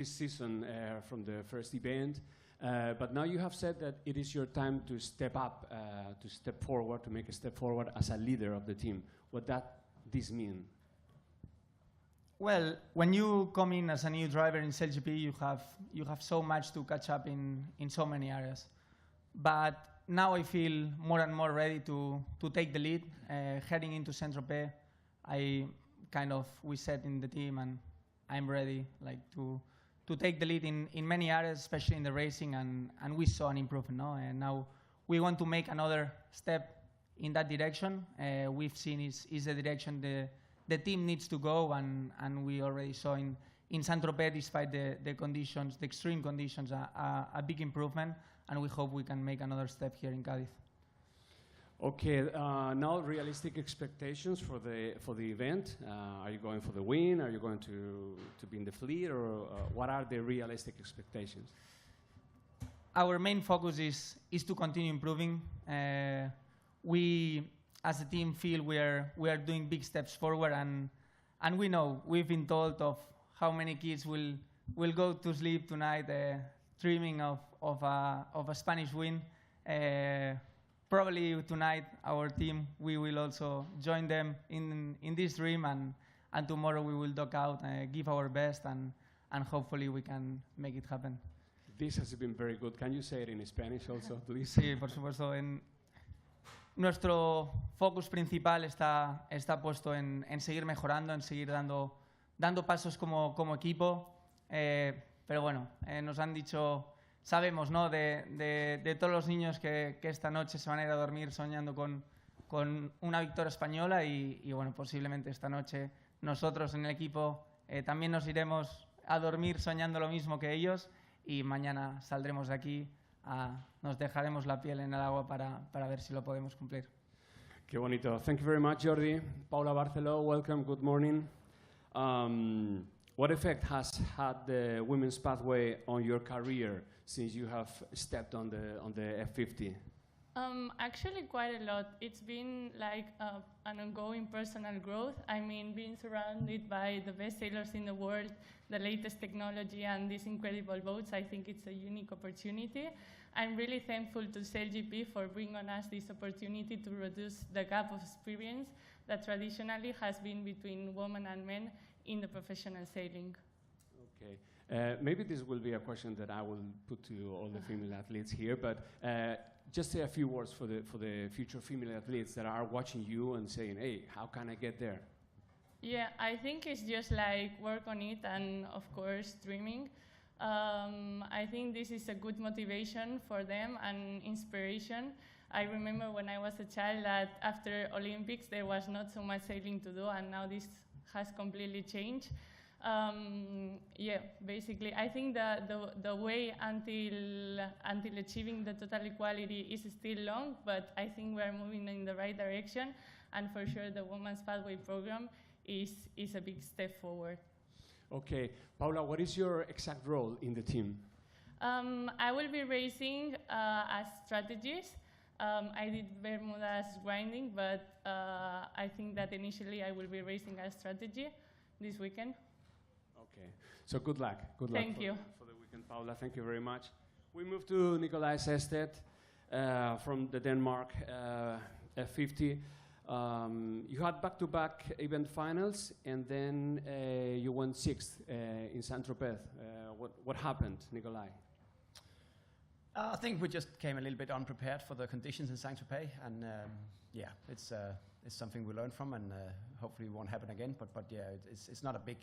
this season from the first event, but now you have said that it is your time to step up, to step forward, to make a step forward as a leader of the team. What does this mean? Well, when you come in as a new driver in SailGP, you have so much to catch up in so many areas. But now I feel more and more ready to take the lead. Heading into Saint-Tropez, we said in the team, and I'm ready to take the lead in many areas, especially in the racing, and we saw an improvement. No? And now we want to make another step in that direction. We've seen is the direction the team needs to go, and we already saw in Saint-Tropez, despite the conditions, the extreme conditions, a big improvement, and we hope we can make another step here in Cádiz. Okay, now realistic expectations for the event. Are you going for the win? Are you going to be in the fleet, or what are the realistic expectations? Our main focus is to continue improving. We, as a team, feel we are doing big steps forward, and we know we've been told of how many kids will go to sleep tonight dreaming of a Spanish win. Probably tonight, our team, we will also join them in this dream, and tomorrow we will dock out, give our best, and hopefully we can make it happen. This has been very good. Can you say it in Spanish also, please? Sí, por supuesto. Nuestro focus principal está puesto en seguir mejorando, en seguir dando pasos como equipo. Pero bueno, nos han dicho, sabemos, ¿no? de todos los niños que esta noche se van a ir a dormir soñando con una victoria española, y bueno, posiblemente esta noche nosotros en el equipo también nos iremos a dormir soñando lo mismo que ellos, y mañana saldremos de aquí, nos dejaremos la piel en el agua para ver si lo podemos cumplir. Qué bonito. Thank you very much, Jordi. Paula Barceló, welcome, good morning. What effect has had the women's pathway on your career since you have stepped on the F50? Actually, quite a lot. It's been like an ongoing personal growth. I mean, being surrounded by the best sailors in the world, the latest technology, and these incredible boats, I think it's a unique opportunity. I'm really thankful to SailGP for bringing on us this opportunity to reduce the gap of experience that traditionally has been between women and men in the professional sailing. Okay. Maybe this will be a question that I will put to all the female athletes here, but just say a few words for the future female athletes that are watching you and saying, hey, how can I get there? Yeah, I think it's just like work on it and, of course, dreaming. I think this is a good motivation for them and inspiration. I remember when I was a child that after Olympics there was not so much sailing to do, and now this has completely changed. Yeah, basically, I think the way until achieving the total equality is still long, but I think we're moving in the right direction, and for sure the Women's Pathway program is a big step forward. Okay, Paula, what is your exact role in the team? I will be racing as strategist. I did Bermuda's grinding, but I think that initially I will be racing as strategy this weekend. Okay, so good luck. Good luck. Thank you for the weekend, Paula. Thank you very much. We move to Nikolaj Sested from the Denmark F50. You had back-to-back event finals, and then you won 6th in Saint-Tropez. What happened, Nikolaj? I think we just came a little bit unprepared for the conditions in Saint-Tropez, and yeah, it's something we learned from, and hopefully it won't happen again. But yeah, it's not a big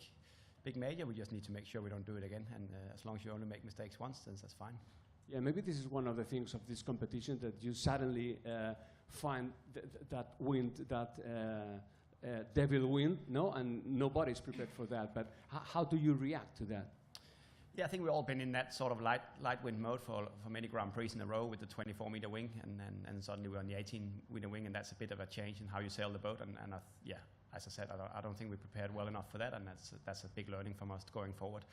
major. We just need to make sure we don't do it again, and as long as you only make mistakes once, then that's fine. Yeah, maybe this is one of the things of this competition, that you suddenly find that wind, that devil wind, no, and nobody's prepared for that. But how do you react to that? Yeah, I think we've all been in that sort of light wind mode for many Grand Prix in a row with the 24-meter wing, and suddenly we're on the 18-meter wing, and that's a bit of a change in how you sail the boat. And yeah, as I said, I don't think we prepared well enough for that, and that's a big learning from us going forward.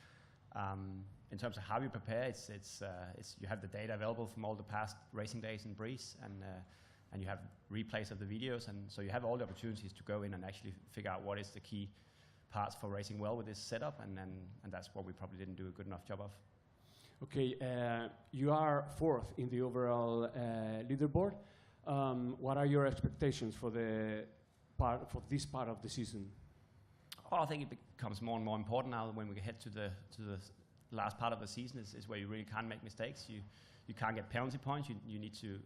In terms of how you prepare, you have the data available from all the past racing days in Prix, and you have replays of the videos, and so you have all the opportunities to go in and actually figure out what is the key parts for racing well with this setup, and that's what we probably didn't do a good enough job of. Okay, you are 4th in the overall leaderboard. What are your expectations for this part of the season? Oh, I think it becomes more and more important now when we head to the last part of the season. Is where you really can't make mistakes. You can't get penalty points. You need to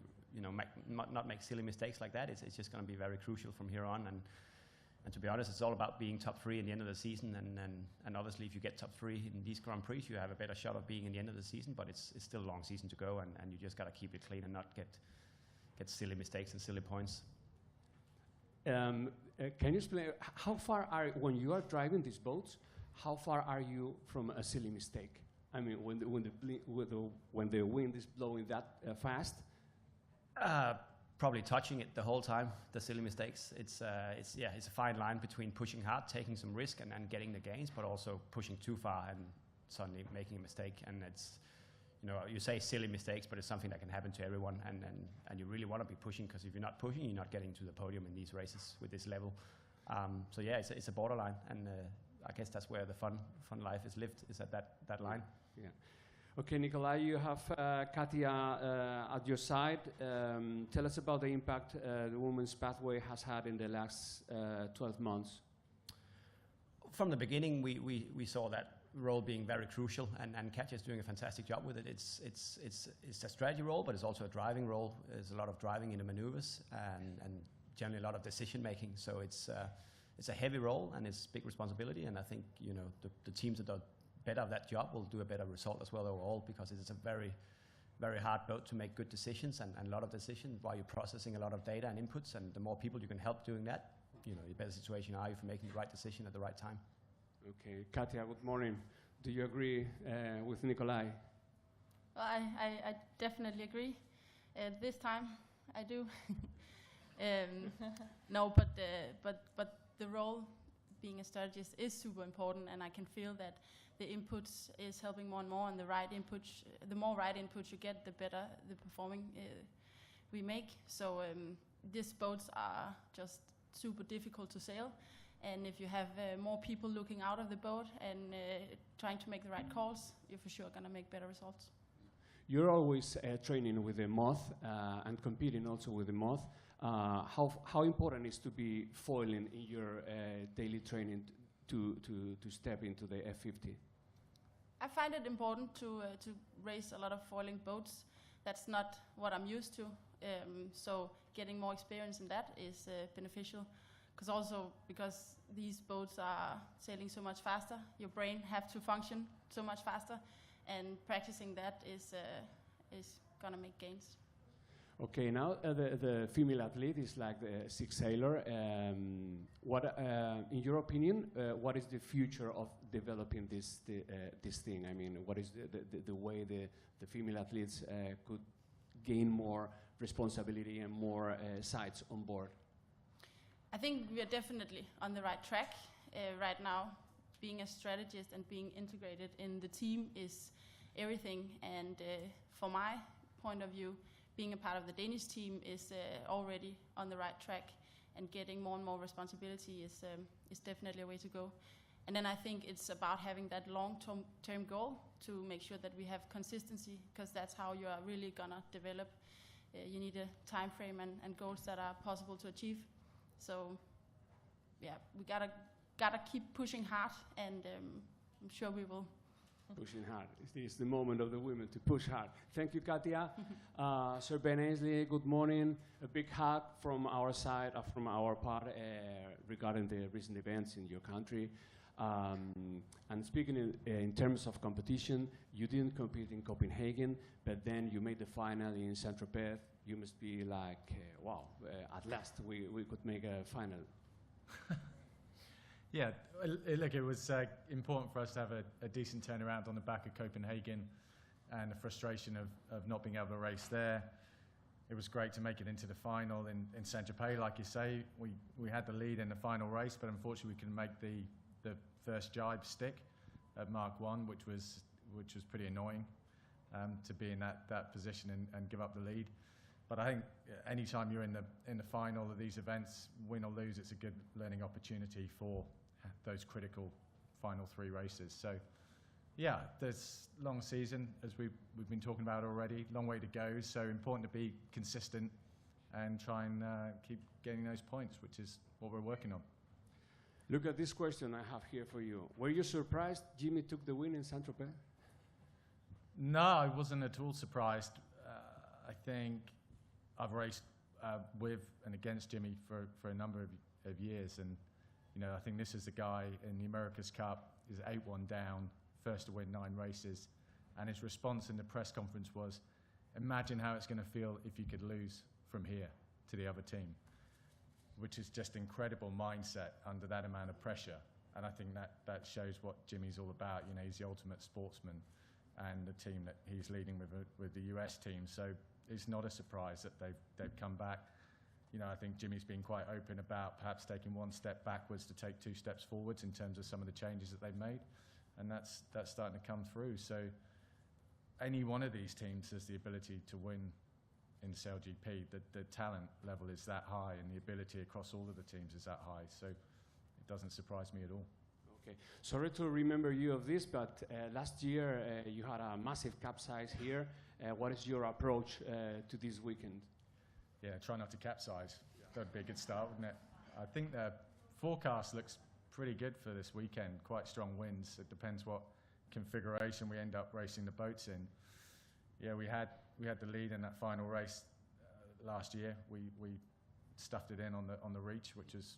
not make silly mistakes like that. It's just going to be very crucial from here on. And to be honest, it's all about being top 3 in the end of the season. And obviously, if you get top 3 in these Grand Prix, you have a better shot of being in the end of the season. But it's still a long season to go, and you just got to keep it clean and not get silly mistakes and silly points. Can you explain how far when you are driving these boats? How far are you from a silly mistake? I mean, when the wind is blowing that fast. Probably touching it the whole time. The silly mistakes. It's a fine line between pushing hard, taking some risk, and getting the gains, but also pushing too far and suddenly making a mistake. And it's, you say silly mistakes, but it's something that can happen to everyone. And you really want to be pushing, because if you're not pushing, you're not getting to the podium in these races with this level. So yeah, it's a borderline, and I guess that's where the fun life is lived, is at that line. Yeah. Okay, Nikolai, you have Katia at your side. Tell us about the impact the women's pathway has had in the last 12 months. From the beginning, we saw that role being very crucial, and Katja's doing a fantastic job with it. It's a strategy role, but it's also a driving role. There's a lot of driving in the maneuvers, and generally a lot of decision making. So it's a heavy role, and it's big responsibility. And I think the teams that are better at that job will do a better result as well overall, because it's a very, very hard boat to make good decisions and a lot of decisions while you're processing a lot of data and inputs. And the more people you can help doing that, the better situation are you for making the right decision at the right time. Okay, Katja, good morning. Do you agree with Nikolai? Well, I definitely agree. This time, I do. No, but the role being a strategist is super important, and I can feel that the inputs is helping more and more, and the more right inputs you get, the better the performing we make. So these boats are just super difficult to sail, and if you have more people looking out of the boat and trying to make the right calls, you're for sure going to make better results. You're always training with the moth and competing also with the moth. How important is to be foiling in your daily training to step into the F50? I find it important to race a lot of foiling boats. That's not what I'm used to. So getting more experience in that is beneficial. Because these boats are sailing so much faster, your brain have to function so much faster, and practicing that is gonna make gains. Okay, now the female athlete is like the sixth sailor. In your opinion, what is the future of developing this thing? I mean, what is the way the female athletes could gain more responsibility and more sides on board? I think we are definitely on the right track right now. Being a strategist and being integrated in the team is everything. And from my point of view, being a part of the Danish team is already on the right track, and getting more and more responsibility is definitely a way to go. And then I think it's about having that long-term goal to make sure that we have consistency, because that's how you are really gonna develop. You need a time frame and goals that are possible to achieve. So, yeah, we gotta keep pushing hard, and I'm sure we will. Pushing hard. It's the moment of the women to push hard. Thank you, Katia. Sir Ben Aisley, good morning. A big hug from our side, from our part, regarding the recent events in your country. And speaking in terms of competition, you didn't compete in Copenhagen, but then you made the final in Saint-Tropez. You must be like, wow, at last we could make a final. Yeah, look, it was important for us to have a decent turnaround on the back of Copenhagen, and the frustration of not being able to race there. It was great to make it into the final in Saint-Tropez. Like you say, we had the lead in the final race, but unfortunately we couldn't make the first jibe stick at Mark 1, which was pretty annoying to be in that position and give up the lead. But I think anytime you're in the final of these events, win or lose, it's a good learning opportunity for those critical final 3 races. So, yeah, there's long season, as we've been talking about already, long way to go. So important to be consistent and try and keep getting those points, which is what we're working on. Look at this question I have here for you. Were you surprised Jimmy took the win in Saint-Tropez? No, I wasn't at all surprised. I think I've raced with and against Jimmy for a number of years, and I think this is the guy in the America's Cup, is 8-1 down, first to win 9 races, and his response in the press conference was, imagine how it's going to feel if you could lose from here to the other team, which is just incredible mindset under that amount of pressure. And I think that shows what Jimmy's all about. He's the ultimate sportsman, and the team that he's leading with the US team. So it's not a surprise that they've come back. I think Jimmy's been quite open about perhaps taking 1 step backwards to take 2 steps forwards in terms of some of the changes that they've made, and that's starting to come through. So any one of these teams has the ability to win in SailGP. The talent level is that high, and the ability across all of the teams is that high. So it doesn't surprise me at all. Okay, sorry to remember you of this, but last year you had a massive capsize here. What is your approach to this weekend? Yeah, try not to capsize. That'd be a good start, wouldn't it? I think the forecast looks pretty good for this weekend. Quite strong winds. It depends what configuration we end up racing the boats in. Yeah, we had the lead in that final race last year. We stuffed it in on the reach, which was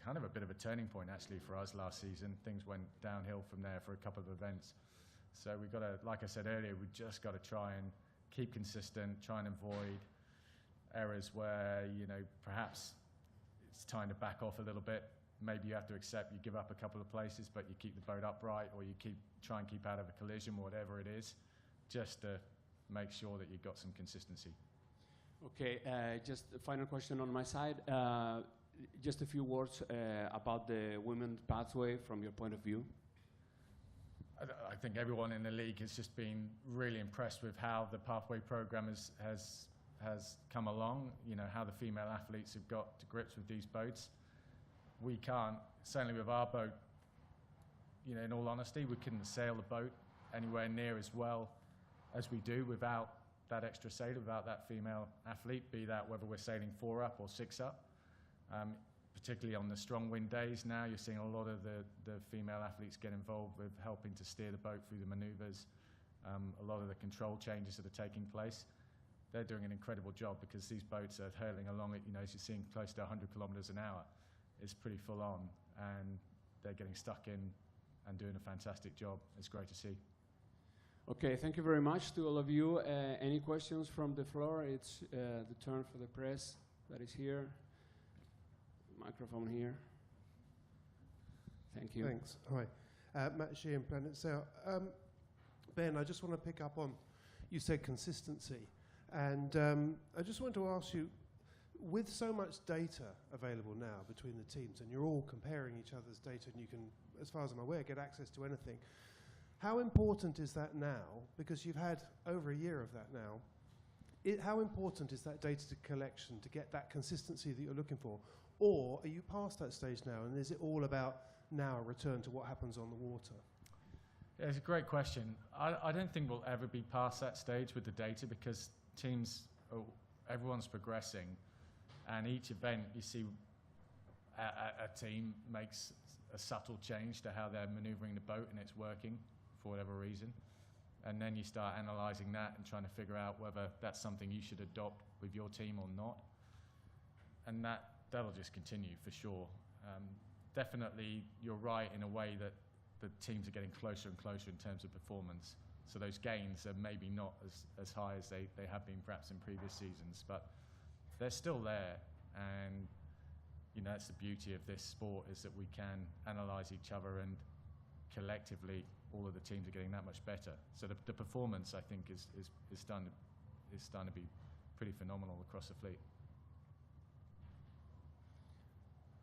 kind of a bit of a turning point actually for us last season. Things went downhill from there for a couple of events. So we've got to, like I said earlier, we've just got to try and keep consistent, try and avoid areas where, perhaps it's time to back off a little bit. Maybe you have to accept you give up a couple of places, but you keep the boat upright, or you try and keep out of a collision, whatever it is, just to make sure that you've got some consistency. Okay, just a final question on my side. Just a few words about the women's pathway from your point of view. I think everyone in the league has just been really impressed with how the pathway program has come along, how the female athletes have got to grips with these boats. We can't, certainly with our boat, in all honesty, we couldn't sail the boat anywhere near as well as we do without that extra sailor, without that female athlete, be that whether we're sailing 4 up or 6 up. Particularly on the strong wind days now, you're seeing a lot of the female athletes get involved with helping to steer the boat through the maneuvers, a lot of the control changes that are taking place. They're doing an incredible job because these boats are hurtling along at, as you're seeing, close to 100 kilometers an hour. It's pretty full on, and they're getting stuck in and doing a fantastic job. It's great to see. Okay, thank you very much to all of you. Any questions from the floor? It's the turn for the press that is here. Microphone here. Thank you. Thanks. Hi. Matt Sheehan, Planet Sail. Ben, I just want to pick up on, you said consistency. And I just want to ask you, with so much data available now between the teams, and you're all comparing each other's data, and you can, as far as I'm aware, get access to anything, how important is that now? Because you've had over a year of that now. How important is that data collection to get that consistency that you're looking for? Or are you past that stage now, and is it all about now a return to what happens on the water? Yeah, it's a great question. I don't think we'll ever be past that stage with the data, because everyone's progressing, and each event you see a team makes a subtle change to how they're maneuvering the boat, and it's working for whatever reason. And then you start analysing that and trying to figure out whether that's something you should adopt with your team or not. And that'll just continue for sure. Definitely, you're right in a way that the teams are getting closer and closer in terms of performance. So those gains are maybe not as high as they have been perhaps in previous seasons, but they're still there. And that's the beauty of this sport, is that we can analyse each other, and collectively all of the teams are getting that much better. So the performance, I think, is starting to be pretty phenomenal across the fleet.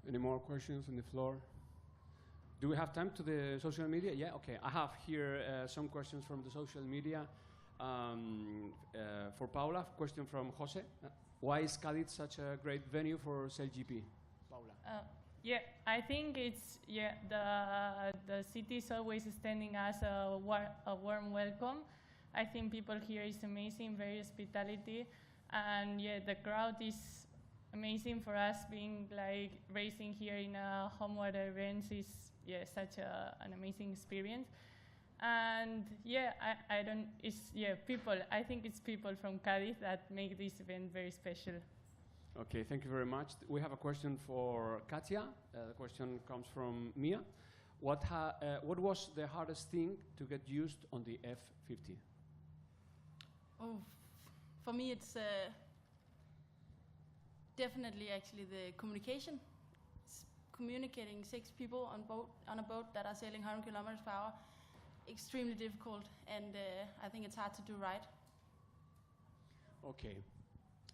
Any more questions on the floor? Do we have time to the social media? Yeah, okay. I have here some questions from the social media. For Paula, question from Jose. Why is Cádiz such a great venue for SailGP? Paula. Yeah, I think it's the city is always extending us a warm welcome. I think people here is amazing, very hospitality, and the crowd is amazing for us. Being like racing here in a home water events is such an amazing experience. And I don't. It's people. I think it's people from Cádiz that make this event very special. Okay, thank you very much. We have a question for Katia. The question comes from Mia. What was the hardest thing to get used on the F50? Oh, for me it's definitely actually the communication. It's communicating 6 people on a boat that are sailing 100 kilometers per hour. Extremely difficult, and I think it's hard to do right. Okay,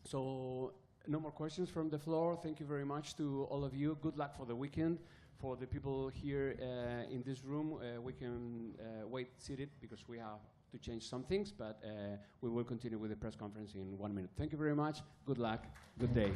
so no more questions from the floor. Thank you very much to all of you. Good luck for the weekend. For the people here in this room, we can wait seated because we have to change some things, but we will continue with the press conference in 1 minute. Thank you very much. Good luck. Good day.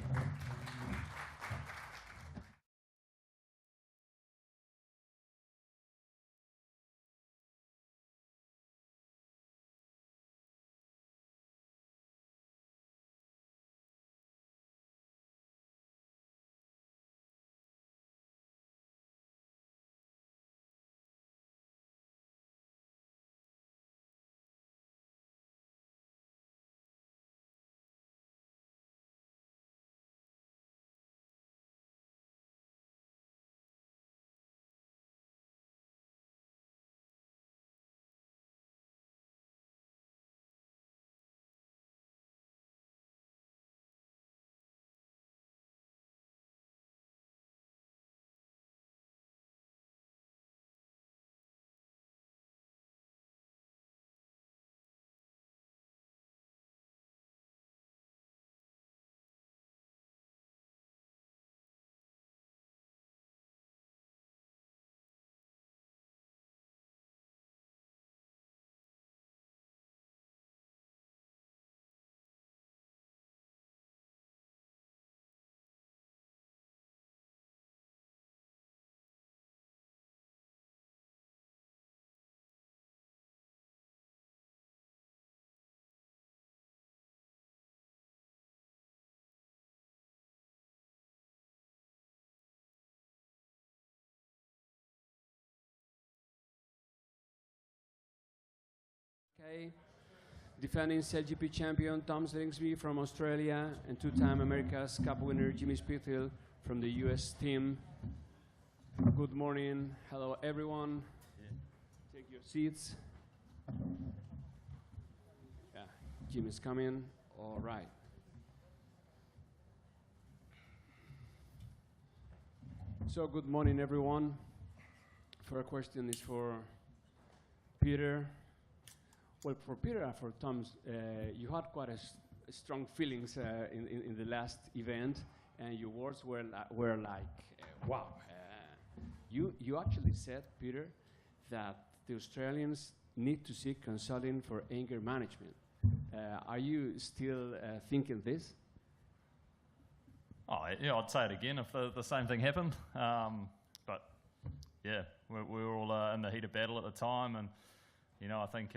Okay. Defending SailGP champion Tom Slingsby from Australia and 2-time America's Cup winner Jimmy Spithill from the US team. Good morning. Hello, everyone. Take your seats. Yeah, Jimmy's coming. All right. So, good morning, everyone. First question is for Peter. Well, for Peter and for Tom, you had quite strong feelings in the last event, and your words were like, wow. You actually said, Peter, that the Australians need to seek consulting for anger management. Are you still thinking this? Oh, yeah, I'd say it again if the same thing happened. But yeah, we were all in the heat of battle at the time, and I think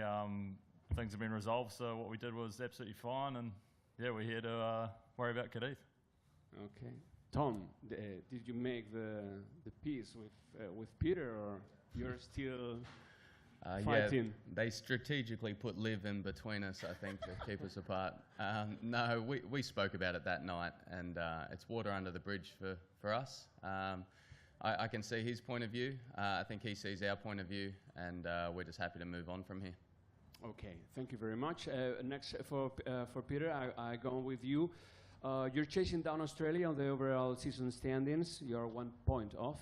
things have been resolved. So what we did was absolutely fine, and yeah, we're here to worry about Cádiz. Okay, Tom, did you make the peace with Peter, or you're still fighting? Yeah, they strategically put Liv in between us, I think, to keep us apart. No, we spoke about it that night, and it's water under the bridge for us. I can see his point of view. I think he sees our point of view, and we're just happy to move on from here. Okay, thank you very much. Next, for Peter, I go on with you. You're chasing down Australia on the overall season standings. You're 1 point off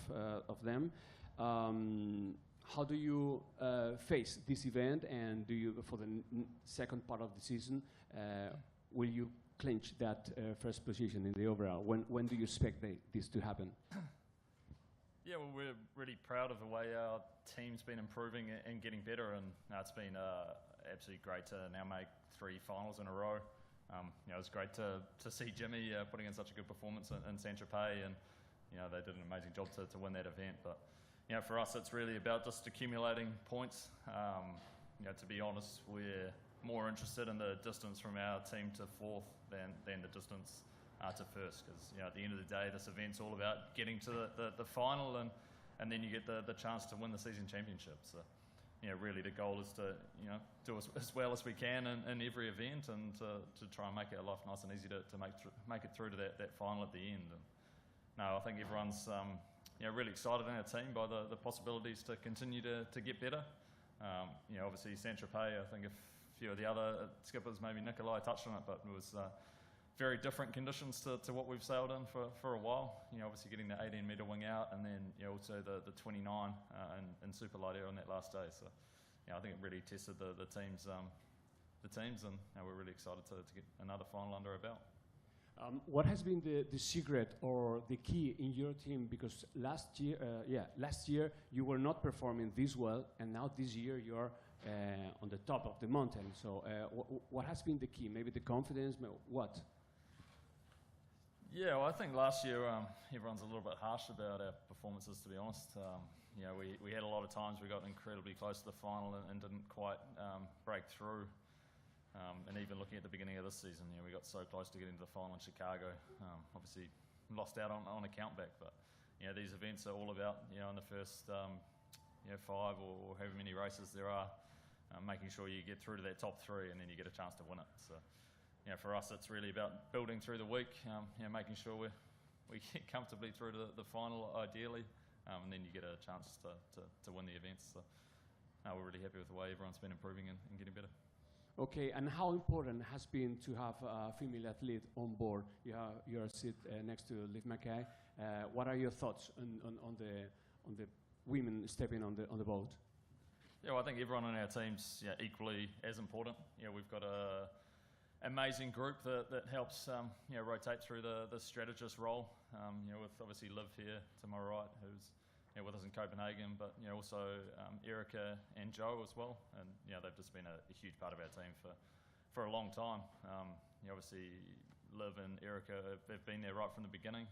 of them. How do you face this event, and do you, for the second part of the season, will you clinch that first position in the overall? When do you expect this to happen? Yeah, well, we're really proud of the way our team's been improving and getting better, and it's been absolutely great to now make 3 finals in a row. It's great to see Jimmy putting in such a good performance in Saint-Tropez, and they did an amazing job to win that event. But for us, it's really about just accumulating points. To be honest, we're more interested in the distance from our team to fourth than the distance to first, because at the end of the day, this event's all about getting to the final, and then you get the chance to win the season championship. So really the goal is to do as well as we can in every event, and to try and make our life nice and easy to make it through to that final at the end. And no, I think everyone's really excited in our team by the possibilities to continue to get better. Obviously Saint-Tropez, I think a few of the other skippers, maybe Nikolai touched on it, but it was very different conditions to what we've sailed in for a while. Obviously getting the 18-metre wing out, and then also the 29 in super light air on that last day. So I think it really tested the teams, and we're really excited to get another final under our belt. What has been the secret or the key in your team? Because last year you were not performing this well, and now this year you are on the top of the mountain. So what has been the key? Maybe the confidence, what? Yeah, well, I think last year everyone's a little bit harsh about our performances, to be honest. We had a lot of times we got incredibly close to the final and didn't quite break through. And even looking at the beginning of this season, we got so close to getting to the final in Chicago. Obviously lost out on a countback, but these events are all about in the first 5 or however many races there are, making sure you get through to that top 3, and then you get a chance to win it. So for us, it's really about building through the week, making sure we get comfortably through to the final ideally, and then you get a chance to win the events. So we're really happy with the way everyone's been improving and getting better. Okay, and how important has been to have a female athlete on board? You're sit next to Liv Mackay. What are your thoughts on the women stepping on the boat? Yeah, well, I think everyone on our team's equally as important. We've got a amazing group that helps rotate through the strategist role. With obviously Liv here to my right, who's with us in Copenhagen, but also Erica and Joe as well, and they've just been a huge part of our team for a long time. Obviously Liv and Erica have been there right from the beginning.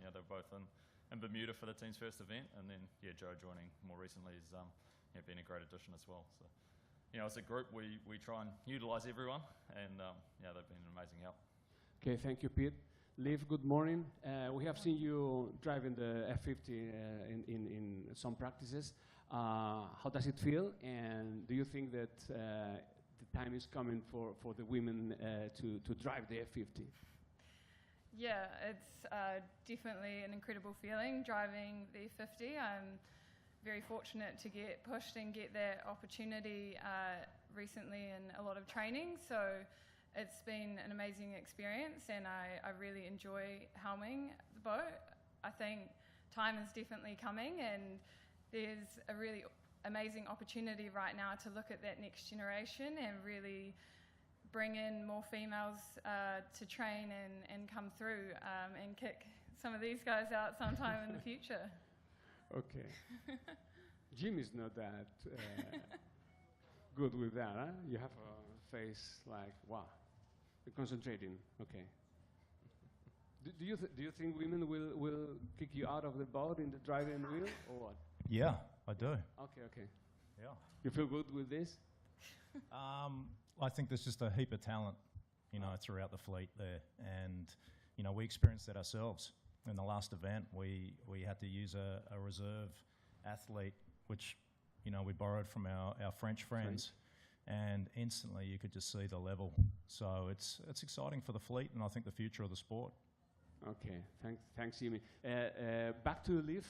They're both in Bermuda for the team's first event, and then Joe joining more recently has been a great addition as well. So as a group we try and utilise everyone, and they've been an amazing help. Okay, thank you, Pete. Liv, good morning. We have seen you driving the F50 in some practices. How does it feel? And do you think that the time is coming for the women to drive the F50? Yeah, it's definitely an incredible feeling driving the F50. I'm very fortunate to get pushed and get that opportunity recently in a lot of training. So it's been an amazing experience, and I really enjoy helming the boat. I think time is definitely coming, and there's a really amazing opportunity right now to look at that next generation and really bring in more females to train and come through and kick some of these guys out sometime in the future. Okay. Jim is not that good with that, huh? You have a face like, wow. You're concentrating, okay. Do you think women will kick you out of the boat in the driving wheel, or what? Yeah, I do. Okay. Yeah. You feel good with this? I think there's just a heap of talent, throughout the fleet there, and we experienced that ourselves in the last event. We had to use a reserve athlete, which we borrowed from our French friends. And instantly you could just see the level. So it's exciting for the fleet, and I think the future of the sport. Okay, thanks, Jimmy. Back to Liv.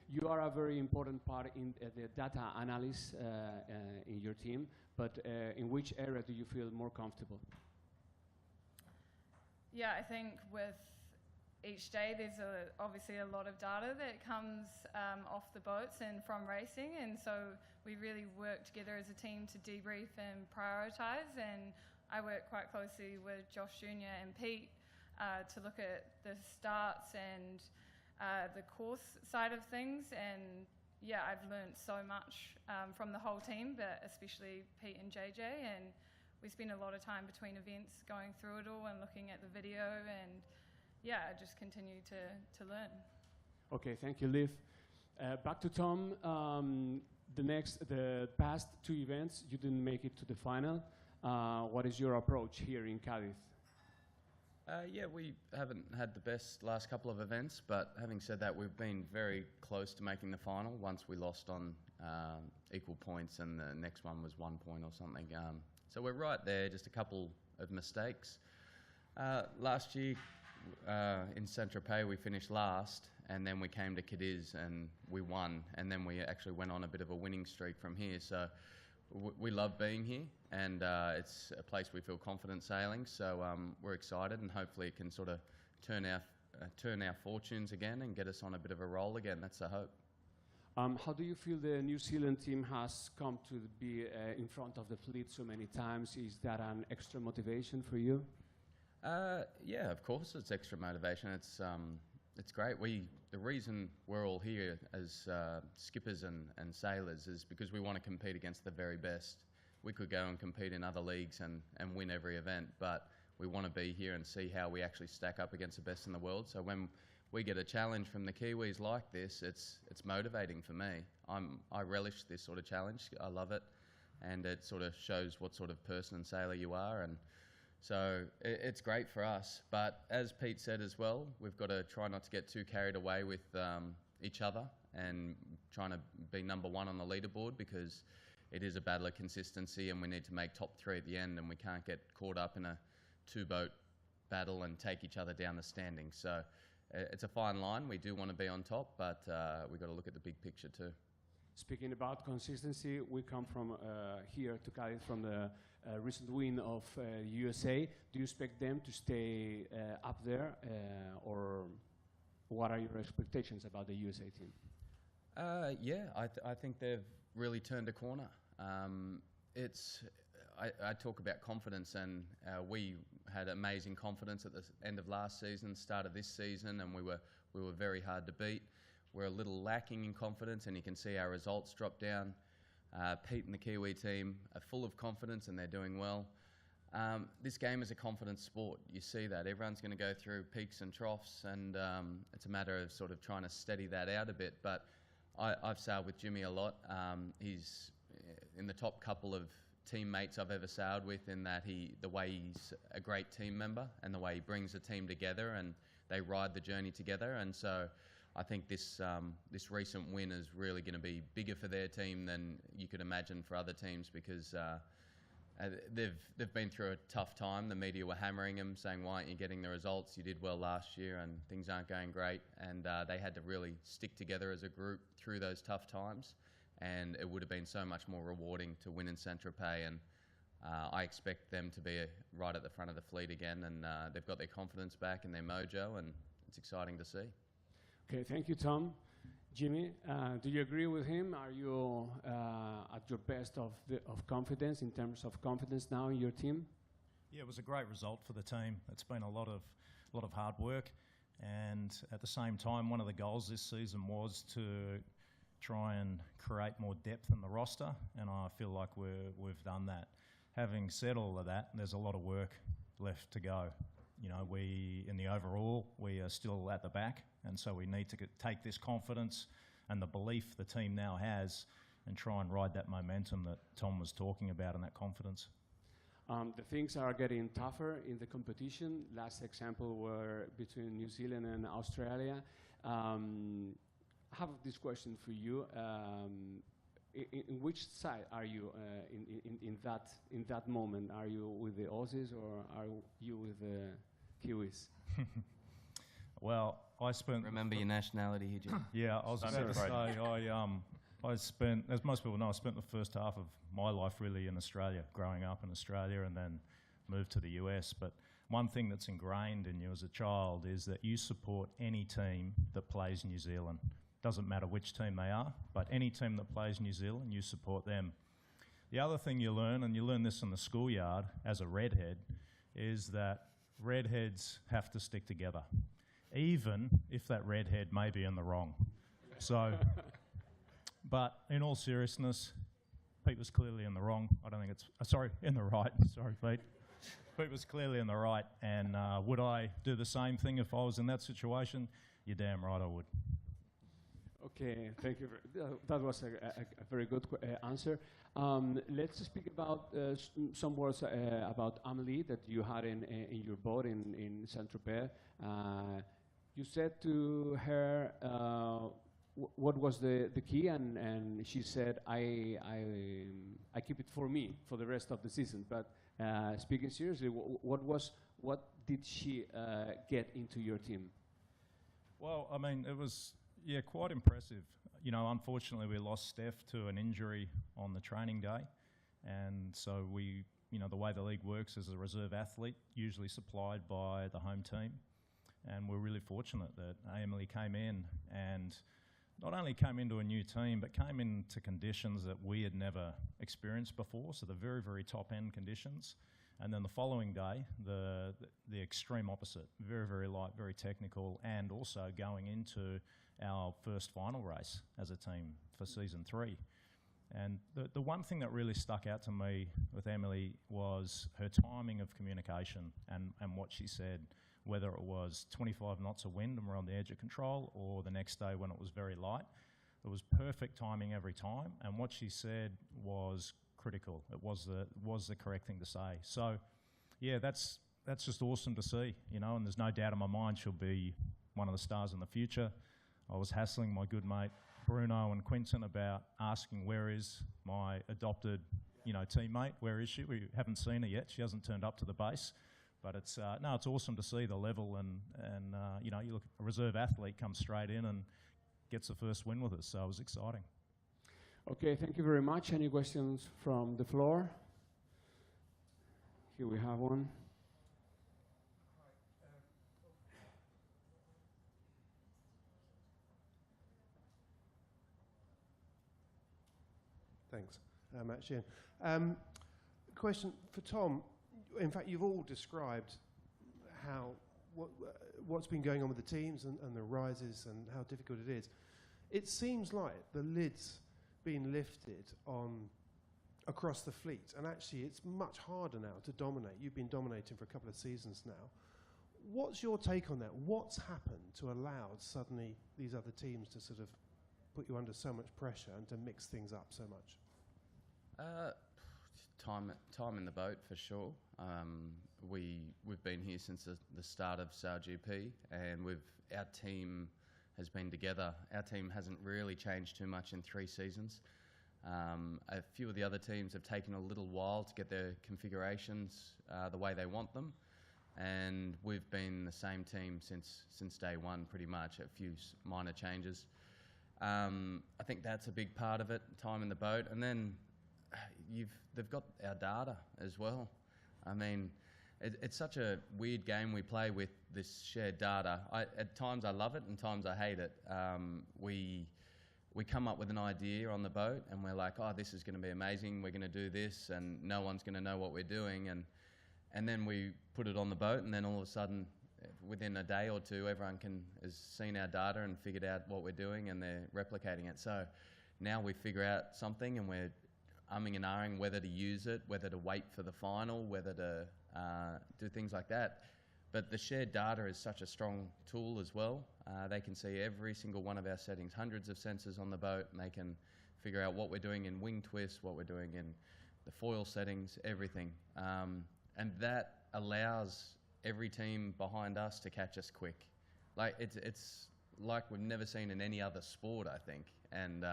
You are a very important part in the data analysis in your team, but in which area do you feel more comfortable? Yeah, I think with each day there's obviously a lot of data that comes off the boats and from racing, and so we really work together as a team to debrief and prioritise, and I work quite closely with Josh Jr. and Pete to look at the starts and the course side of things, and I've learned so much from the whole team, but especially Pete and JJ, and we spend a lot of time between events going through it all and looking at the video, and I just continue to learn. Okay, thank you, Liv. Back to Tom. The past two events, you didn't make it to the final. What is your approach here in Cádiz? Yeah, we haven't had the best last couple of events, but having said that, we've been very close to making the final once we lost on equal points and the next one was 1 point or something. So we're right there, just a couple of mistakes. Last year in Saint-Tropez we finished last, and then we came to Cadiz and we won, and then we actually went on a bit of a winning streak from here. So we love being here, and it's a place we feel confident sailing, so we're excited, and hopefully it can sort of turn our fortunes again and get us on a bit of a roll again. That's the hope. How do you feel the New Zealand team has come to be in front of the fleet so many times? Is that an extra motivation for you? Yeah, of course it's extra motivation. It's great. The reason we're all here as skippers and sailors is because we want to compete against the very best. We could go and compete in other leagues and win every event, but we want to be here and see how we actually stack up against the best in the world. So when we get a challenge from the Kiwis like this, it's motivating for me. I relish this sort of challenge. I love it, and it sort of shows what sort of person and sailor you are, and so it's great for us. But as Pete said as well, we've got to try not to get too carried away with each other and trying to be number one on the leaderboard, because it is a battle of consistency and we need to make top three at the end, and we can't get caught up in a two-boat battle and take each other down the standings. So it's a fine line. We do want to be on top, but we've got to look at the big picture too. Speaking about consistency, we come from here to Cádiz from the recent win of USA. Do you expect them to stay up there, or what are your expectations about the USA team? Yeah, I think they've really turned a corner. I talk about confidence, and we had amazing confidence at the end of last season, start of this season, and we were very hard to beat. We're a little lacking in confidence, and you can see our results drop down. Pete and the Kiwi team are full of confidence, and they're doing well. This game is a confidence sport. You see that. Everyone's going to go through peaks and troughs, and it's a matter of sort of trying to steady that out a bit. But I've sailed with Jimmy a lot. He's in the top couple of teammates I've ever sailed with, in that the way he's a great team member and the way he brings the team together, and they ride the journey together. And so I think this recent win is really going to be bigger for their team than you could imagine for other teams, because they've been through a tough time. The media were hammering them, saying, "Why aren't you getting the results? You did well last year and things aren't going great." And they had to really stick together as a group through those tough times, and it would have been so much more rewarding to win in Saint-Tropez. And I expect them to be right at the front of the fleet again, and they've got their confidence back and their mojo, and it's exciting to see. Okay, thank you, Tom. Jimmy, do you agree with him? Are you at your best of confidence, in terms of confidence now in your team? Yeah, it was a great result for the team. It's been a lot of hard work, and at the same time, one of the goals this season was to try and create more depth in the roster, and I feel like we've done that. Having said all of that, there's a lot of work left to go. You know, in the overall, we are still at the back, and so we need to take this confidence and the belief the team now has and try and ride that momentum that Tom was talking about, and that confidence. The things are getting tougher in the competition. Last example were between New Zealand and Australia. I have this question for you. In which side are you in that moment? Are you with the Aussies or are you with the Kiwis? Well, I spent... Remember your nationality here, Jim. Yeah, I was about to say, I spent, as most people know, I spent the first half of my life really in Australia, growing up in Australia, and then moved to the US. But one thing that's ingrained in you as a child is that you support any team that plays New Zealand. Doesn't matter which team they are, but any team that plays New Zealand, you support them. The other thing you learn, and you learn this in the schoolyard as a redhead, is that redheads have to stick together, even if that redhead may be in the wrong. So, but in all seriousness, Pete was clearly in the wrong. I don't think it's, in the right. Sorry, Pete. Pete was clearly in the right, and would I do the same thing if I was in that situation? You're damn right I would. Okay, thank you. That was a very good answer. Let's speak about some words about Amelie that you had in your boat in Saint-Tropez. You said to her what was the key, and she said, I keep it for me for the rest of the season. But speaking seriously, what did she get into your team? Well, I mean, it was quite impressive. You know, unfortunately, we lost Steph to an injury on the training day, and so the way the league works is a reserve athlete, usually supplied by the home team, and we're really fortunate that Emily came in and not only came into a new team, but came into conditions that we had never experienced before, so the very, very top-end conditions. And then the following day, the extreme opposite, very, very light, very technical, and also going into our first final race as a team for season 3. And the one thing that really stuck out to me with Emily was her timing of communication and what she said, whether it was 25 knots of wind and we're on the edge of control, or the next day when it was very light. It was perfect timing every time, and what she said was critical. It was the correct thing to say. So, yeah, that's just awesome to see, you know, and there's no doubt in my mind she'll be one of the stars in the future. I was hassling my good mate Bruno and Quinton about asking where is my adopted, teammate, where is she? We haven't seen her yet. She hasn't turned up to the base. But it's awesome to see the level, and you look at a reserve athlete comes straight in and gets the first win with us, so it was exciting. Okay, thank you very much. Any questions from the floor? Here we have one. Thanks, Matt Sheehan. Question for Tom. In fact, you've all described what's been going on with the teams and the rises and how difficult it is. It seems like the lid's been lifted across the fleet, and actually it's much harder now to dominate. You've been dominating for a couple of seasons now. What's your take on that? What's happened to allow suddenly these other teams to sort of put you under so much pressure and to mix things up so much? Time in the boat for sure. We've been here since the start of SailGP, and our team has been together. Our team hasn't really changed too much in 3 seasons. A few of the other teams have taken a little while to get their configurations the way they want them, and we've been the same team since day one, pretty much. A few minor changes. I think that's a big part of it. Time in the boat, and then they've got our data as well. I mean, it's such a weird game we play with this shared data. At times I love it, and times I hate it. We come up with an idea on the boat, and we're like, oh, this is going to be amazing. We're going to do this, and no one's going to know what we're doing. And then we put it on the boat, and then all of a sudden, within a day or two, everyone has seen our data and figured out what we're doing, and they're replicating it. So now we figure out something, and we're umming and ahhing whether to use it, whether to wait for the final, whether to do things like that. But the shared data is such a strong tool as well. They can see every single one of our settings, hundreds of sensors on the boat, and they can figure out what we're doing in wing twist, what we're doing in the foil settings, everything. And that allows every team behind us to catch us quick. Like it's like we've never seen in any other sport, I think. And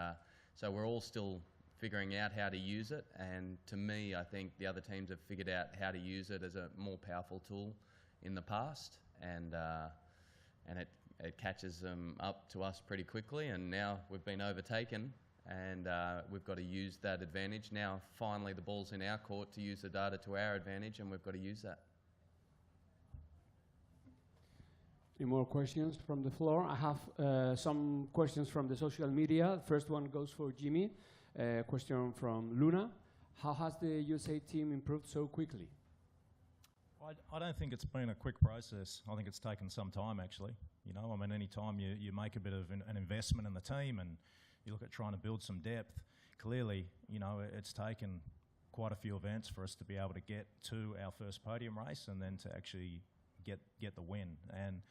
so we're all still figuring out how to use it, and to me, I think the other teams have figured out how to use it as a more powerful tool in the past, and it catches them up to us pretty quickly, and now we've been overtaken, and we've got to use that advantage. Now, finally, the ball's in our court to use the data to our advantage, and we've got to use that. Any more questions from the floor? I have some questions from the social media. First one goes for Jimmy. Question from Luna. How has the USA team improved so quickly? I don't think it's been a quick process. I think it's taken some time, actually. Any time you make a bit of an investment in the team and you look at trying to build some depth, clearly, it's taken quite a few events for us to be able to get to our first podium race and then to actually get the win. And,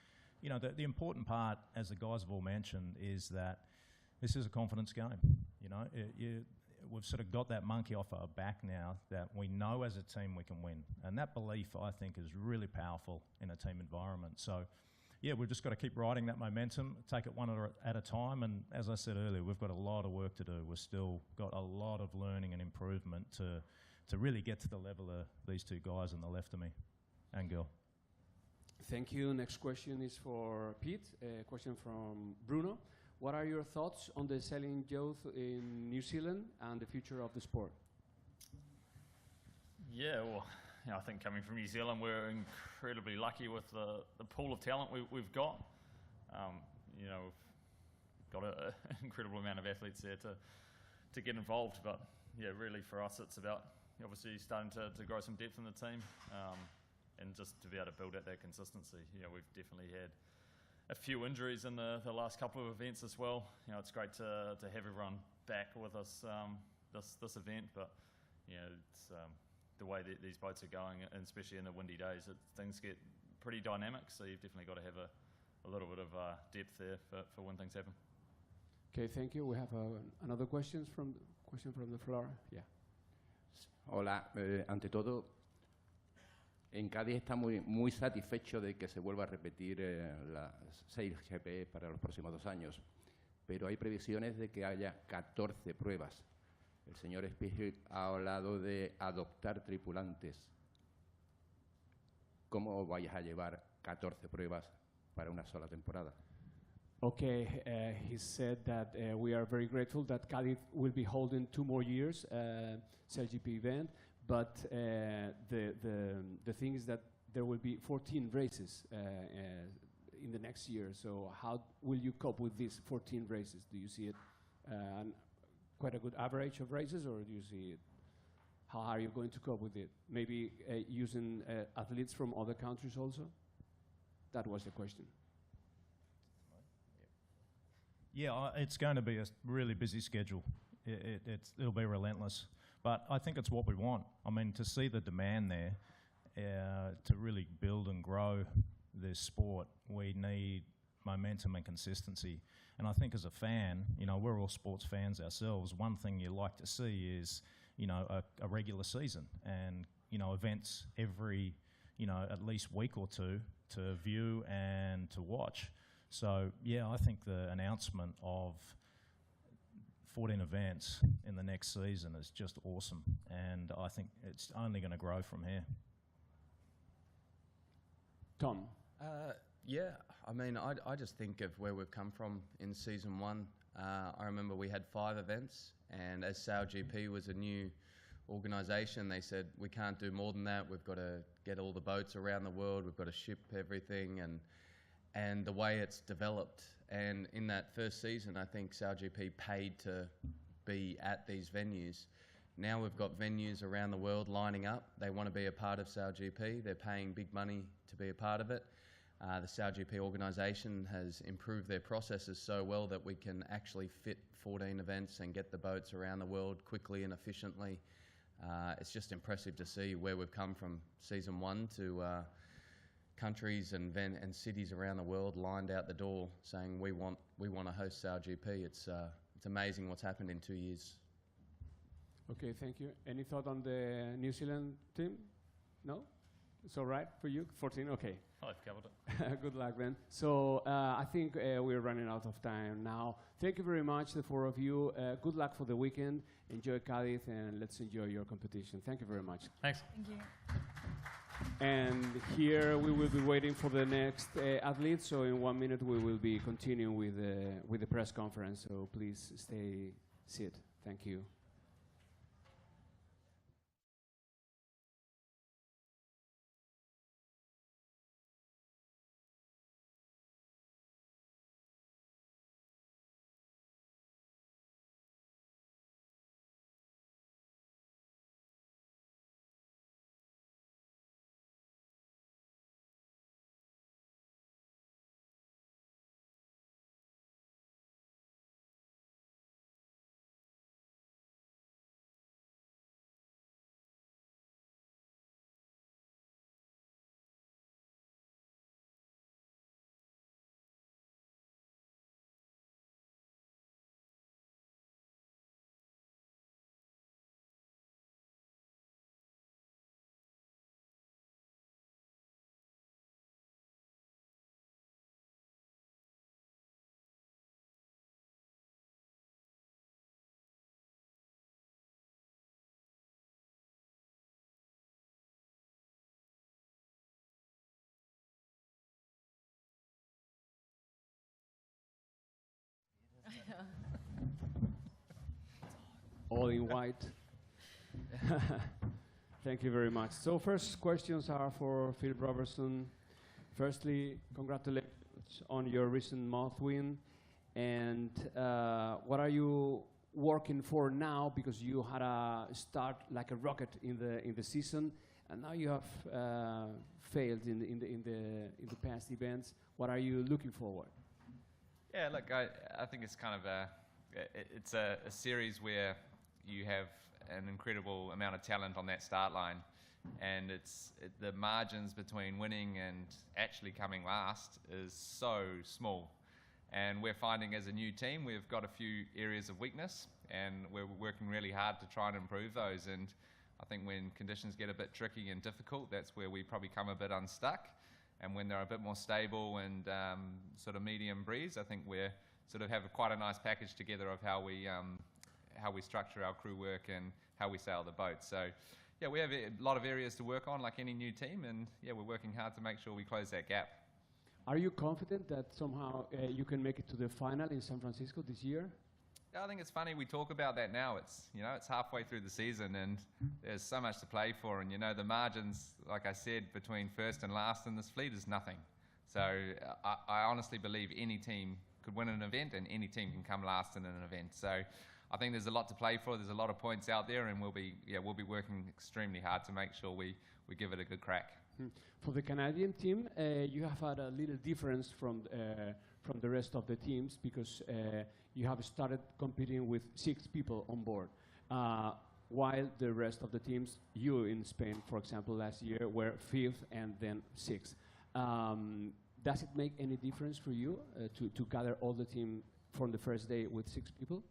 the important part, as the guys have all mentioned, is that this is a confidence game. You know, we've sort of got that monkey off our back now that we know as a team we can win. And that belief, I think, is really powerful in a team environment. So, yeah, we've just got to keep riding that momentum, take it one at a time. And as I said earlier, we've got a lot of work to do. We've still got a lot of learning and improvement to really get to the level of these two guys on the left of me and girl. Thank you. Next question is for Pete. A question from Bruno. What are your thoughts on the sailing youth in New Zealand and the future of the sport? Yeah, well, I think coming from New Zealand, we're incredibly lucky with the pool of talent we've got. We've got an incredible amount of athletes there to get involved. But yeah, really for us, it's about obviously starting to grow some depth in the team and just to be able to build out that consistency. We've definitely had a few injuries in the last couple of events as well. It's great to have everyone back with us this event, but it's the way that these boats are going, and especially in the windy days, things get pretty dynamic. So you've definitely got to have a little bit of depth there for when things happen. Okay, thank you. We have another question from the floor. Yeah. Hola, ante todo, en Cádiz está muy satisfecho de que se vuelva a repetir la SailGP para los próximos 2 años, pero hay previsiones de que haya 14 pruebas. El señor Spiegel ha hablado de adoptar tripulantes. ¿Cómo vayas a llevar 14 pruebas para una sola temporada? Okay, he said that we are very grateful that Cádiz will be holding 2 more years SailGP event, but the thing is that there will be 14 races in the next year. So how will you cope with these 14 races? Do you see it quite a good average of races, or do you see it? How are you going to cope with it? Maybe using athletes from other countries also? That was the question. Yeah, it's going to be a really busy schedule. It'll be relentless. But I think it's what we want. I mean, to see the demand there, to really build and grow this sport, we need momentum and consistency. And I think as a fan, we're all sports fans ourselves. One thing you like to see is, a regular season and, events every, at least week or two to view and to watch. So, yeah, I think the announcement of 14 events in the next season is just awesome. And I think it's only going to grow from here. Tom? Yeah, I mean, I just think of where we've come from in season 1. I remember we had 5 events, and as SailGP was a new organisation, they said, we can't do more than that. We've got to get all the boats around the world. We've got to ship everything. And the way it's developed, and in that first season, I think SailGP paid to be at these venues. Now we've got venues around the world lining up. They want to be a part of SailGP. They're paying big money to be a part of it. The SailGP organisation has improved their processes so well that we can actually fit 14 events and get the boats around the world quickly and efficiently. It's just impressive to see where we've come from season 1 to countries and cities around the world lined out the door saying we want to host SailGP. It's amazing what's happened in 2 years. Okay, thank you. Any thought on the New Zealand team? No? It's all right for you? 14? Okay. I've covered it. Good luck then. So I think we're running out of time now. Thank you very much, the 4 of you. Good luck for the weekend. Enjoy Cádiz, and let's enjoy your competition. Thank you very much. Thanks. Thank you. And here we will be waiting for the next athlete. So in 1 minute we will be continuing with the press conference. So please stay seated. Thank you. All in white. Thank you very much. So first questions are for Phil Robertson. Firstly, congratulations on your recent month win. And what are you working for now? Because you had a start like a rocket in the season, and now you have failed in the past events. What are you looking forward? Yeah, look, I think it's kind of it's a series where you have an incredible amount of talent on that start line, and the margins between winning and actually coming last is so small. And we're finding as a new team we've got a few areas of weakness, and we're working really hard to try and improve those. And I think when conditions get a bit tricky and difficult, that's where we probably come a bit unstuck. And when they're a bit more stable and sort of medium breeze, I think we're sort of have quite a nice package together of how we structure our crew work and how we sail the boat. So yeah, we have a lot of areas to work on like any new team, and yeah, we're working hard to make sure we close that gap. Are you confident that somehow you can make it to the final in San Francisco this year? I think it's funny we talk about that now. It's halfway through the season and there's so much to play for, and the margins, like I said, between first and last in this fleet is nothing. So I honestly believe any team could win an event and any team can come last in an event. So I think there's a lot to play for. There's a lot of points out there, and we'll be working extremely hard to make sure we give it a good crack. For the Canadian team, you have had a little difference from the rest of the teams because you have started competing with 6 people on board, while the rest of the teams, you in Spain, for example, last year were 5th and then 6th. Does it make any difference for you to gather all the team from the first day with 6 people?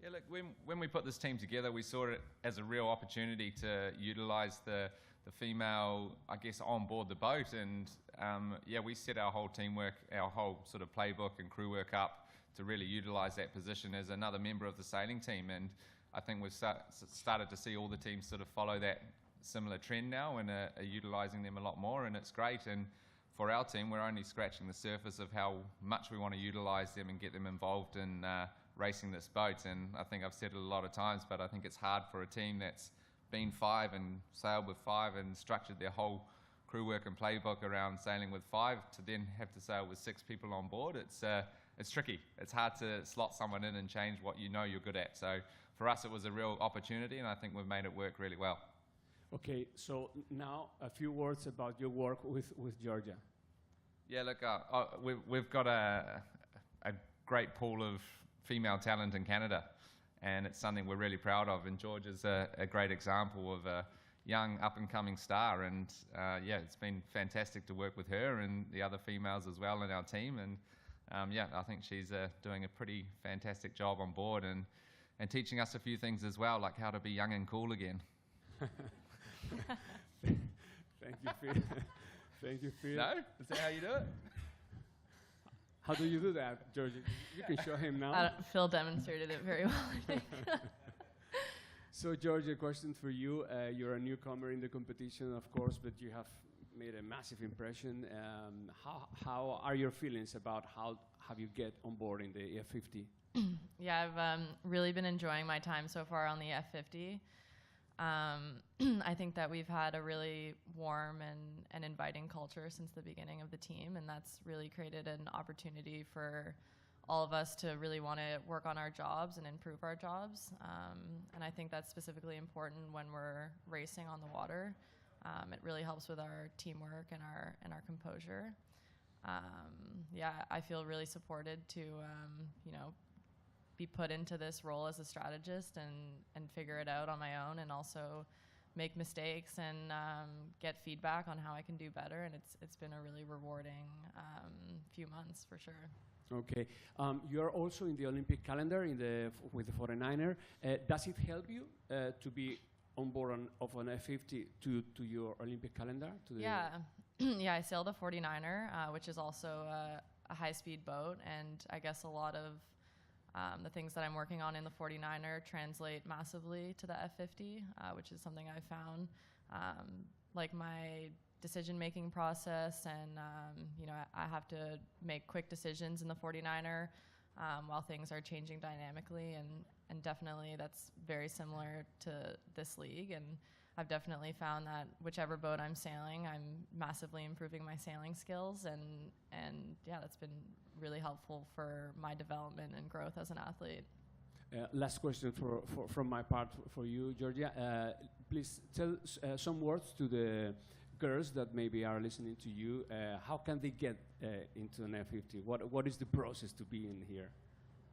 Yeah, look, when we put this team together, we saw it as a real opportunity to utilize the female, I guess, on board the boat. And we set our whole teamwork, our whole sort of playbook and crew work up to really utilize that position as another member of the sailing team. And I think we've started to see all the teams sort of follow that similar trend now and are utilizing them a lot more, and it's great. And for our team, we're only scratching the surface of how much we want to utilize them and get them involved in racing this boat. And I think I've said it a lot of times, but I think it's hard for a team that's been 5 and sailed with 5 and structured their whole crew work and playbook around sailing with 5 to then have to sail with 6 people on board. It's tricky. It's hard to slot someone in and change what you're good at. So for us, it was a real opportunity, and I think we've made it work really well. Okay, so now a few words about your work with Georgia. Yeah, look, we've got a great pool of female talent in Canada, and it's something we're really proud of. And George is a great example of a young up-and-coming star, and it's been fantastic to work with her and the other females as well in our team. And I think she's doing a pretty fantastic job on board and teaching us a few things as well, like how to be young and cool again. Thank you, Phil. Thank you, Phil. No? Is that how you do it? How do you do that, George? You can show him now. Phil demonstrated it very well, I think. So, George, a question for you. You're a newcomer in the competition, of course, but you have made a massive impression. How are your feelings about how have you get on board in the F50? Yeah, I've really been enjoying my time so far on the F50. I think that we've had a really warm and inviting culture since the beginning of the team, and that's really created an opportunity for all of us to really want to work on our jobs and improve our jobs. And I think that's specifically important when we're racing on the water. It really helps with our teamwork and our composure. I feel really supported to be put into this role as a strategist and figure it out on my own, and also make mistakes and get feedback on how I can do better. And it's been a really rewarding few months for sure. Okay, you're also in the Olympic calendar with the 49er. Does it help you to be on board of an F50 to your Olympic calendar? Yeah, I sail the 49er, which is also a high-speed boat, and I guess a lot of the things that I'm working on in the 49er translate massively to the F50, which is something I found. Like my decision-making process, and I have to make quick decisions in the 49er. while things are changing dynamically, and definitely that's very similar to this league. And I've definitely found that whichever boat I'm sailing, I'm massively improving my sailing skills, and yeah, that's been really helpful for my development and growth as an athlete. Last question from my part for you, Georgia. Please tell some words to the girls that maybe are listening to you. How can they get into an F50? What is the process to be in here?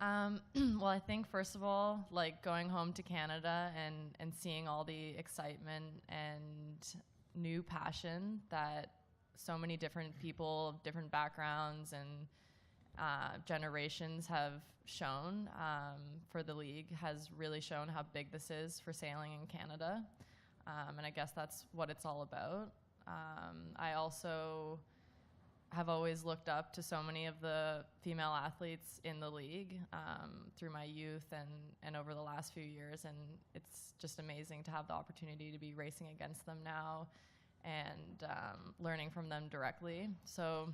Well, I think first of all, like going home to Canada and seeing all the excitement and new passion that so many different people of different backgrounds and generations have shown for the league has really shown how big this is for sailing in Canada. And I guess that's what it's all about. I also have always looked up to so many of the female athletes in the league through my youth and over the last few years, and it's just amazing to have the opportunity to be racing against them now and learning from them directly. So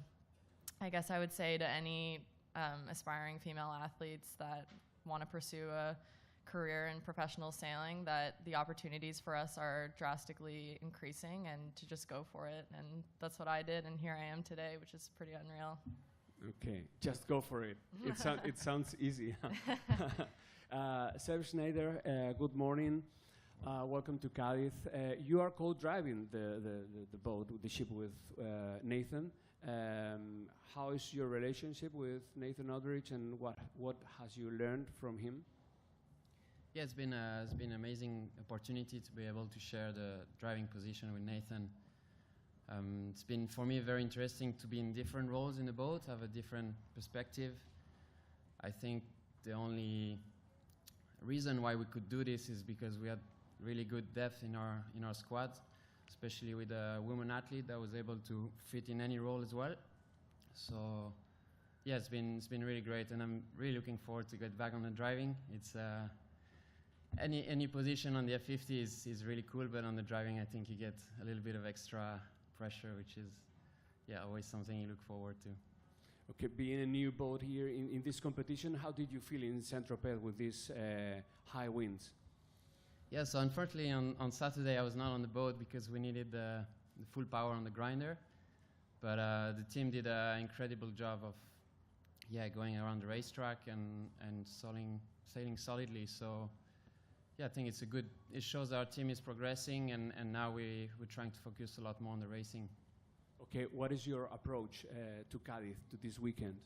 I guess I would say to any aspiring female athletes that want to pursue a career in professional sailing that the opportunities for us are drastically increasing, and to just go for it. And that's what I did, and here I am today, which is pretty unreal. Okay, just go for it. It sounds easy. Seb Schneider, good morning. Welcome to Cádiz. You are co-driving the boat, the ship with Nathan. How is your relationship with Nathan Aldrich, and what has you learned from him? Yeah, it's been an amazing opportunity to be able to share the driving position with Nathan. It's been for me very interesting to be in different roles in the boat, have a different perspective. I think the only reason why we could do this is because we had really good depth in our squad, especially with a woman athlete that was able to fit in any role as well. So yeah, it's been really great, and I'm really looking forward to get back on the driving. It's any position on the F50 is really cool, but on the driving, I think you get a little bit of extra pressure, which is, always something you look forward to. Okay, being a new boat here in this competition, how did you feel in Saint-Tropez with these high winds? Yeah, so unfortunately on Saturday I was not on the boat because we needed the full power on the grinder, but the team did an incredible job of going around the racetrack and sailing solidly. So yeah, I think it shows our team is progressing, and now we're trying to focus a lot more on the racing. Okay, what is your approach to Cádiz, to this weekend?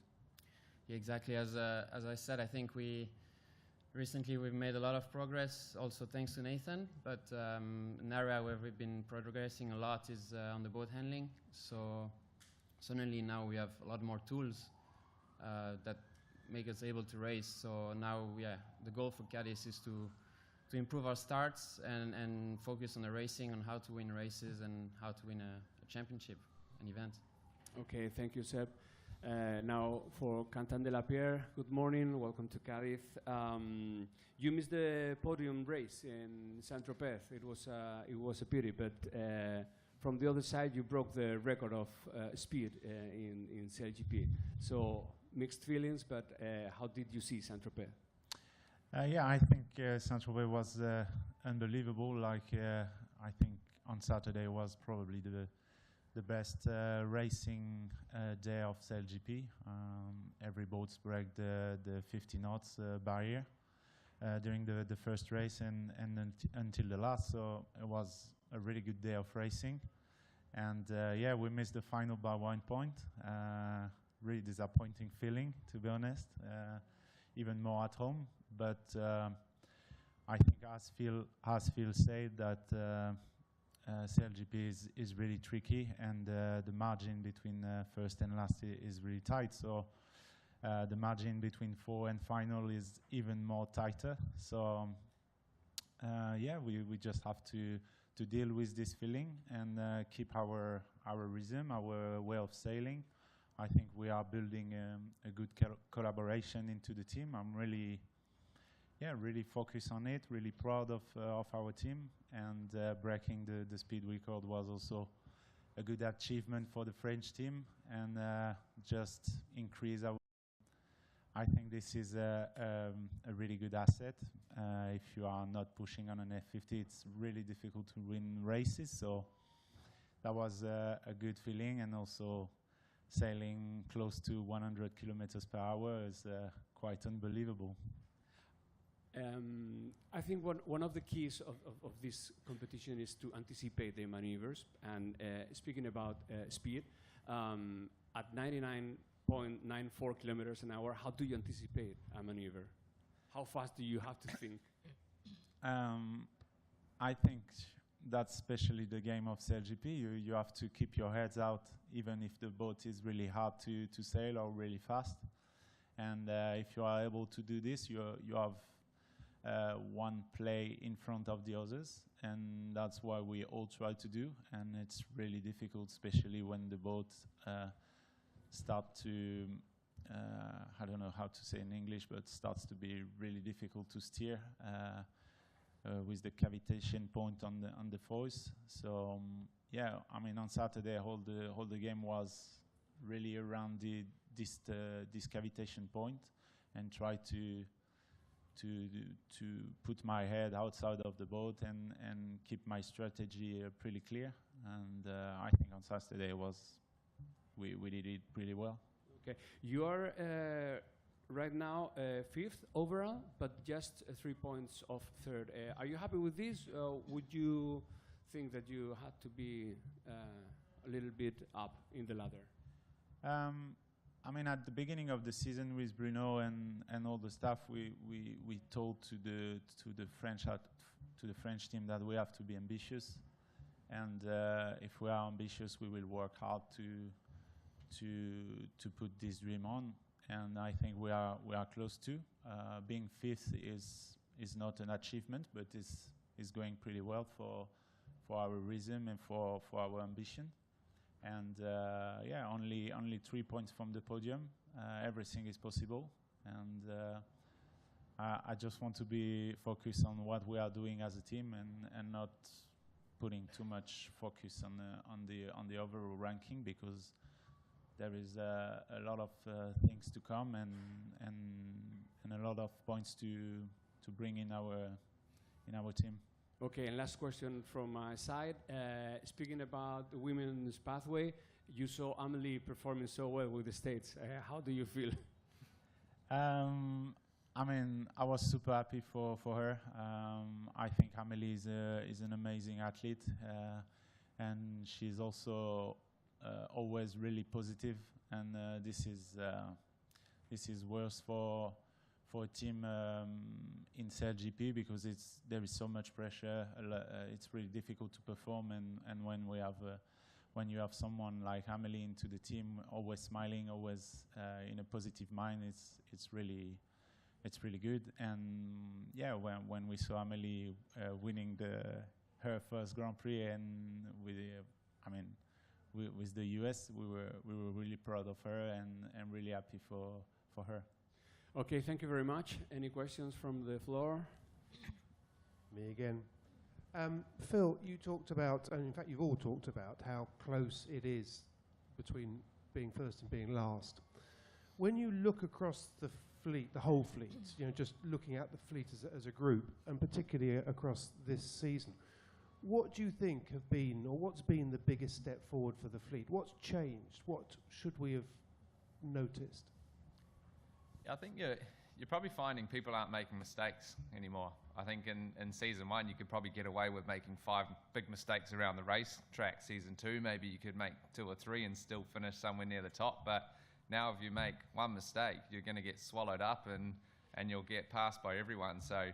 Yeah, exactly. As I said, I think recently we've made a lot of progress, also thanks to Nathan, but an area where we've been progressing a lot is on the boat handling. So suddenly now we have a lot more tools that make us able to race. So now, the goal for Cádiz is to improve our starts and focus on the racing, on how to win races and how to win a championship, an event. Okay, thank you, Seb. Now for Quentin Delapierre, good morning, welcome to Cádiz. You missed the podium race in Saint-Tropez. It was a pity, but from the other side, you broke the record of speed in SailGP. So mixed feelings, but how did you see Saint-Tropez? Yeah, I think Saint-Tropez was unbelievable. I think on Saturday was probably the best racing day of SailGP. Every boat broke the 50 knots barrier during the first race and until the last. So it was a really good day of racing. And we missed the final by 1 point. Really disappointing feeling, to be honest. Even more at home. But I think as Phil said, that SailGP is really tricky, and the margin between first and last is really tight. So the margin between 4 and final is even more tighter. So we just have to deal with this feeling and keep our rhythm, our way of sailing. I think we are building a good collaboration into the team. I'm really focused on it, really proud of our team, and breaking the speed record was also a good achievement for the French team, and just increase I think this is a really good asset. If you are not pushing on an F50, it's really difficult to win races. So that was a good feeling, and also sailing close to 100 kilometers per hour is quite unbelievable. I think one of the keys of this competition is to anticipate the maneuvers. And speaking about speed, at 99.94 kilometers an hour, how do you anticipate a maneuver? How fast do you have to think? I think that's especially the game of SailGP. You have to keep your heads out, even if the boat is really hard to sail or really fast. And if you are able to do this, you have one play in front of the others, and that's what we all try to do. And it's really difficult, especially when the boat start to, I don't know how to say in English, but starts to be really difficult to steer with the cavitation point on the foils. So yeah, I mean, on Saturday, all the game was really around this cavitation point, and try to put my head outside of the boat and keep my strategy pretty clear. And I think on Saturday we did it pretty well. Okay, you are right now 5th overall, but just 3 points off 3rd. Are you happy with this? Would you think that you had to be a little bit up in the ladder? I mean, at the beginning of the season with Bruno and all the staff, we told to the French team that we have to be ambitious, and if we are ambitious, we will work hard to put this dream on. And I think we are close to being 5th is not an achievement, but is going pretty well for our rhythm and for our ambition. And yeah, only 3 points from the podium. Everything is possible, and I just want to be focused on what we are doing as a team, and not putting too much focus on the overall ranking, because there is a lot of things to come, and a lot of points to bring in our team. Okay, and last question from my side. Speaking about the women's pathway, you saw Amelie performing so well with the States. How do you feel? I mean, I was super happy for her. I think Amelie is an amazing athlete, and she's also always really positive. And this is worse for a team in SailGP, because there is so much pressure. It's really difficult to perform, and when you have someone like Amelie into the team, always smiling, always in a positive mind, it's really good. And yeah, when we saw Amelie winning her first Grand Prix, and with the US, we were really proud of her and really happy for her. Okay, thank you very much. Any questions from the floor? Me again. Phil, you talked about, and in fact you've all talked about, how close it is between being first and being last. When you look across the fleet, the whole fleet, just looking at the fleet as a group, and particularly across this season, what do you think have been, or what's been the biggest step forward for the fleet? What's changed? What should we have noticed? I think you're probably finding people aren't making mistakes anymore. I think in season 1 you could probably get away with making 5 big mistakes around the race track. Season 2 maybe you could make 2 or 3 and still finish somewhere near the top. But now if you make one mistake, you're going to get swallowed up and you'll get passed by everyone. So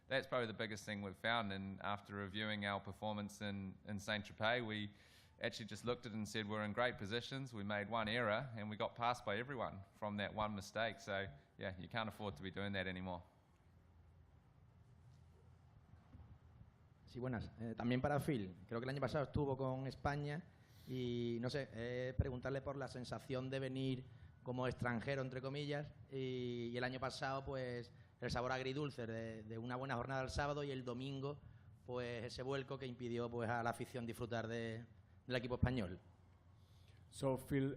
that's probably the biggest thing we've found. And after reviewing our performance in Saint-Tropez, we actually just looked at it and said we're in great positions. We made one error and we got passed by everyone from that one mistake. So yeah, you can't afford to be doing that anymore. Sí, buenas. También para Phil. Creo que el año pasado estuvo con España y no sé, preguntarle por la sensación de venir como extranjero, entre comillas, y el año pasado pues el sabor agridulce de una buena jornada el sábado, y el domingo pues ese vuelco que impidió pues a la afición disfrutar del equipo español. So Phil,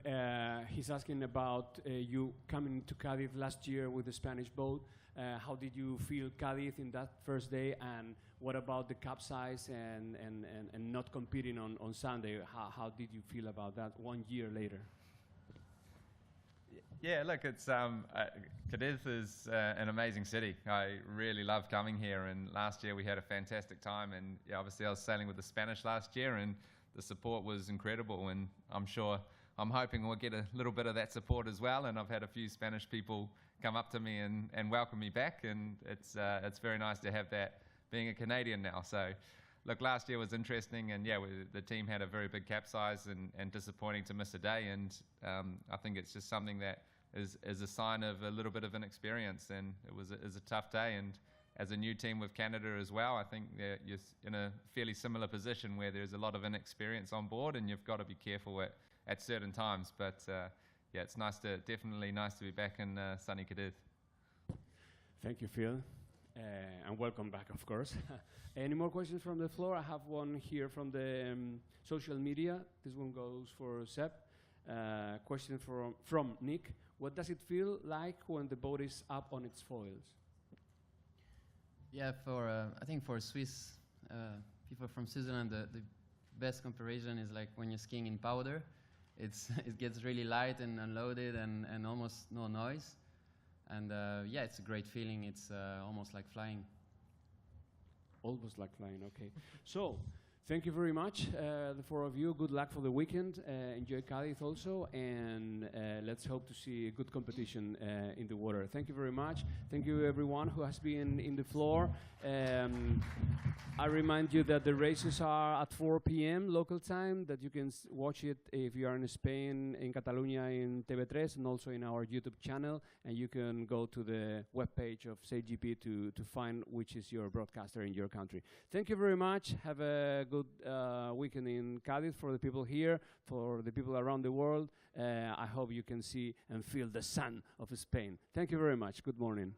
he's asking about you coming to Cádiz last year with the Spanish boat. How did you feel Cádiz in that first day, and what about the capsize and not competing on Sunday? How did you feel about that 1 year later? Yeah, look, it's Cadiz is an amazing city. I really love coming here, and last year we had a fantastic time. And yeah, obviously I was sailing with the Spanish last year, and the support was incredible. And I'm hoping we'll get a little bit of that support as well. And I've had a few Spanish people come up to me and welcome me back, and it's very nice to have that being a Canadian now. So, look, last year was interesting, and yeah, the team had a very big capsize and disappointing to miss a day. And I think it's just something that is a sign of a little bit of inexperience, and it was a tough day. And as a new team with Canada as well, I think you're in a fairly similar position where there's a lot of inexperience on board, and you've got to be careful at certain times. But yeah, it's definitely nice to be back in sunny Cadiz. Thank you, Phil, and welcome back, of course. Any more questions from the floor? I have one here from the social media. This one goes for Seb. Question from Nick. What does it feel like when the boat is up on its foils? Yeah, I think for Swiss people from Switzerland, the best comparison is like when you're skiing in powder. It gets really light and unloaded and almost no noise. And yeah, it's a great feeling. It's almost like flying. Almost like flying, okay. So, thank you very much, the four of you. Good luck for the weekend. Enjoy Cádiz also, and let's hope to see a good competition in the water. Thank you very much. Thank you, everyone who has been in the floor. I remind you that the races are at 4 p.m. local time, that you can watch it if you are in Spain, in Catalonia, in TV3, and also in our YouTube channel. And you can go to the webpage of SailGP to find which is your broadcaster in your country. Thank you very much. Have a good weekend in Cádiz for the people here, for the people around the world. I hope you can see and feel the sun of Spain. Thank you very much. Good morning.